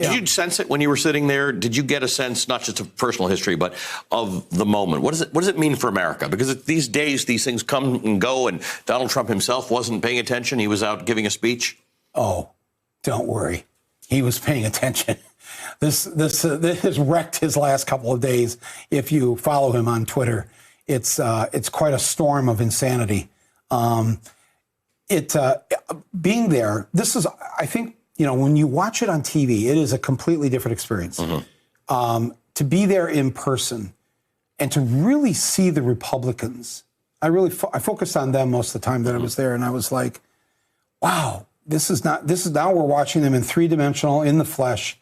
Did you sense it when you were sitting there? Did you get a sense, not just of personal history, but of the moment? What does it mean for America? Because these days, these things come and go, and Donald Trump himself wasn't paying attention. He was out giving a speech. Oh, don't worry. He was paying attention. This has wrecked his last couple of days. If you follow him on Twitter, it's quite a storm of insanity. Being there, this is, I think, when you watch it on TV, it is a completely different experience. Mm-hmm. To be there in person and to really see the Republicans, I focused on them most of the time that I was there, and I was like, wow, this is now we're watching them in three-dimensional, in the flesh.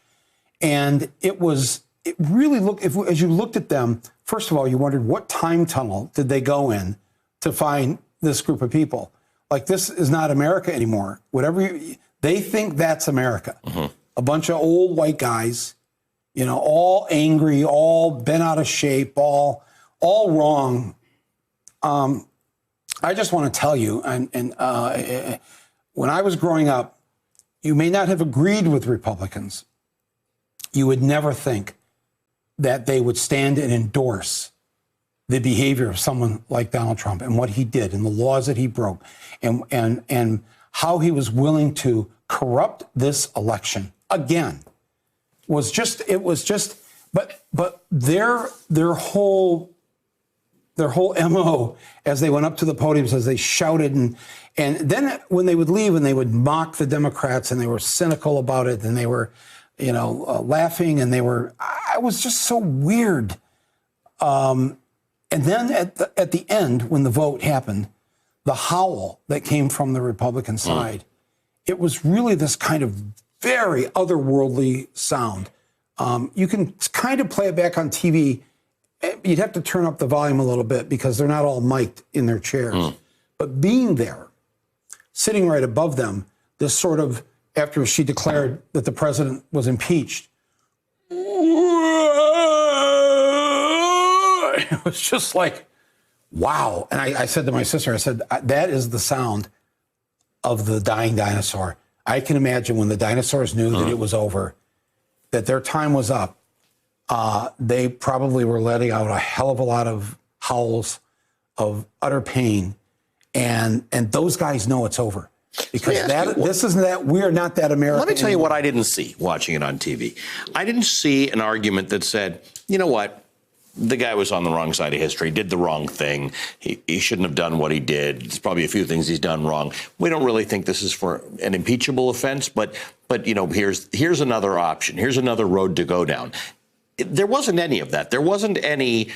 And it really looked, as you looked at them, first of all, you wondered what time tunnel did they go in to find this group of people? Like, this is not America anymore. They think that's America. Mm-hmm. A bunch of old white guys, all angry, all bent out of shape, all wrong. I just want to tell you, when I was growing up, you may not have agreed with Republicans. You would never think that they would stand and endorse the behavior of someone like Donald Trump and what he did and the laws that he broke and how he was willing to corrupt this election again but their whole MO as they went up to the podiums, as they shouted and then when they would leave and they would mock the Democrats and they were cynical about it and they were laughing and I was just so weird. And then at the end, when the vote happened, the howl that came from the Republican side, it was really this kind of very otherworldly sound. You can kind of play it back on TV. You'd have to turn up the volume a little bit because they're not all mic'd in their chairs. But being there, sitting right above them, this sort of, after she declared that the president was impeached, it was just like, wow. And I said to my sister, I said, that is the sound of the dying dinosaur. I can imagine when the dinosaurs knew that it was over, that their time was up, they probably were letting out a hell of a lot of howls of utter pain. And those guys know it's over. Because we're not that American. Let me tell you what I didn't see watching it on TV. I didn't see an argument that said, you know what? The guy was on the wrong side of history, did the wrong thing. He shouldn't have done what he did. There's probably a few things he's done wrong. We don't really think this is for an impeachable offense, but here's another option. Here's another road to go down. There wasn't any of that. There wasn't any,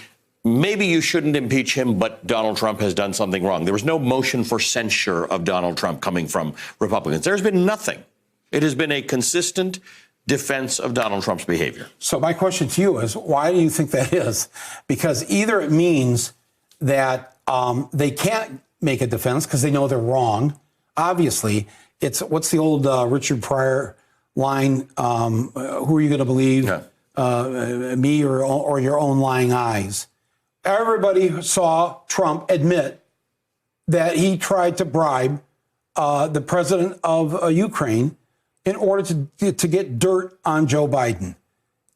maybe you shouldn't impeach him, but Donald Trump has done something wrong. There was no motion for censure of Donald Trump coming from Republicans. There's been nothing. It has been a consistent defense of Donald Trump's behavior. So my question to you is, why do you think that is? Because either it means that they can't make a defense because they know they're wrong. Obviously, it's what's the old Richard Pryor line? Who are you going to believe, me or your own lying eyes? Everybody saw Trump admit that he tried to bribe the president of Ukraine in order to get dirt on Joe Biden.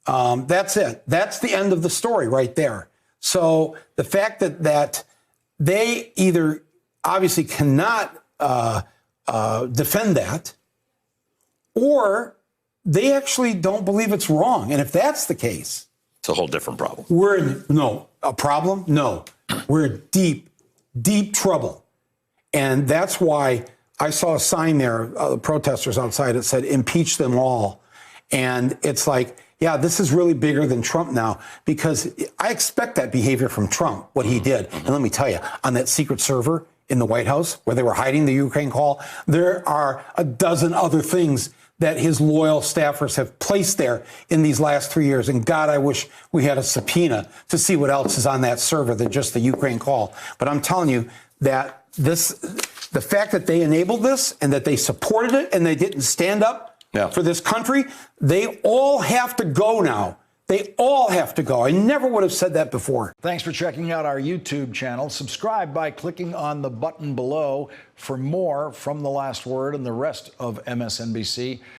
That's it. That's the end of the story right there. So the fact that they either obviously cannot defend that, or they actually don't believe it's wrong. And if that's the case, it's a whole different problem. We're in deep, deep trouble. And that's why I saw a sign there, the protesters outside, that said, impeach them all. And it's like, yeah, this is really bigger than Trump now, because I expect that behavior from Trump, what he did. And let me tell you, on that secret server in the White House where they were hiding the Ukraine call, there are a dozen other things that his loyal staffers have placed there in these last 3 years. And God, I wish we had a subpoena to see what else is on that server than just the Ukraine call. But I'm telling you that the fact that they enabled this and that they supported it and they didn't stand up for this country, they all have to go now. They all have to go. I never would have said that before. Thanks for checking out our YouTube channel. Subscribe by clicking on the button below for more from The Last Word and the rest of MSNBC.